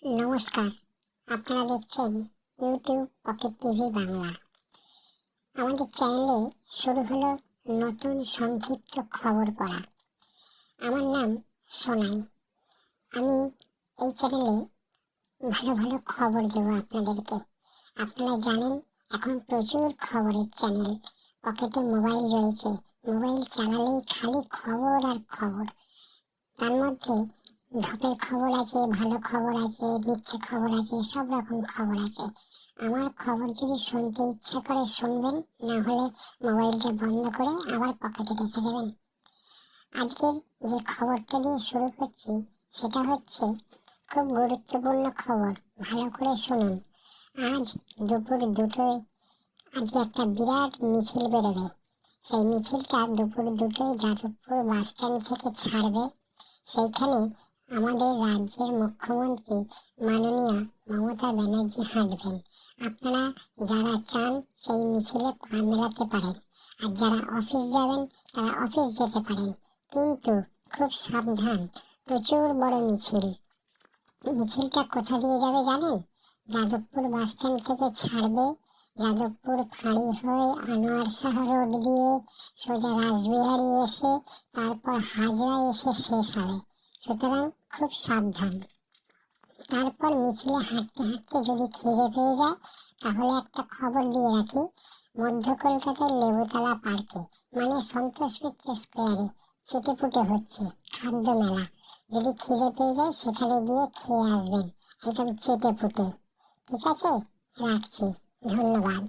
নমস্কার, আপনারা দেখছেন ইউটিউব পকেট টিভি বাংলা। আমাদের চ্যানেলে শুরু হলো নতুন সংক্ষিপ্ত খবর পড়া। আমার নাম সোনাই। আমি এই চ্যানেলে ভালো ভালো খবর দেব আপনাদেরকে। আপনারা জানেন এখন প্রচুর খবরের চ্যানেল, পকেটে মোবাইল রয়েছে, মোবাইল চালালেই খালি খবর আর খবর। তার মধ্যে ঢপের খবর আছে, ভালো খবর আছে, মিথ্যে খবর আছে, সব রকম খবর আছে। আমার খবর যদি শুনতে ইচ্ছা করে শুনবেন, না হলে মোবাইলটা বন্ধ করে আবার পকেটে রেখে দেবেন। আজকের যে খবরটা দিয়ে শুরু করছি সেটা হচ্ছে খুব গুরুত্বপূর্ণ খবর, ভালো করে শুনুন। আজ দুপুর 2টায় আজকে একটা বিরাট মিছিল বেরোবে। সেই মিছিলটা দুপুর 2টায় যাদবপুর বাস স্ট্যান্ড থেকে ছাড়বে। সেইখানে আমাদের রাজ্যের মুখ্যমন্ত্রী মাননীয় মমতা ব্যানার্জি হাঁটবেন। আপনারা যারা চান সেই মিছিলে পা মেলাতে পারেন, আর যারা অফিস যাবেন তারা অফিস যেতে পারেন, কিন্তু খুব সাবধান। প্রচুর বড় মিছিল। মিছিলটা কোথা দিয়ে যাবে জানেন? যাদবপুর বাস স্ট্যান্ড থেকে ছাড়বে, যাদবপুর ফাঁড়ি হয়ে আনোয়ার শাহ রোড দিয়ে সোজা রাসবিহারী এসে তারপর হাজরায় এসে শেষ হবে। সুতরাং খুব সাবধান। তারপর মিছিলে হাঁটতে হাঁটতে যদি খিদে পেয়ে যায়, তাহলে একটা খবর দিয়ে রাখি, মধ্য কলকাতার লেবুতলা পার্কে মানে সন্তোষ মিত্র স্কোয়ারে চেটেপুটে হচ্ছে খাদ্য মেলা। যদি খিদে পেয়ে যায় সেখানে গিয়ে খেয়ে আসবেন একদম চেটেপুটে। ঠিক আছে, রাখছি, ধন্যবাদ।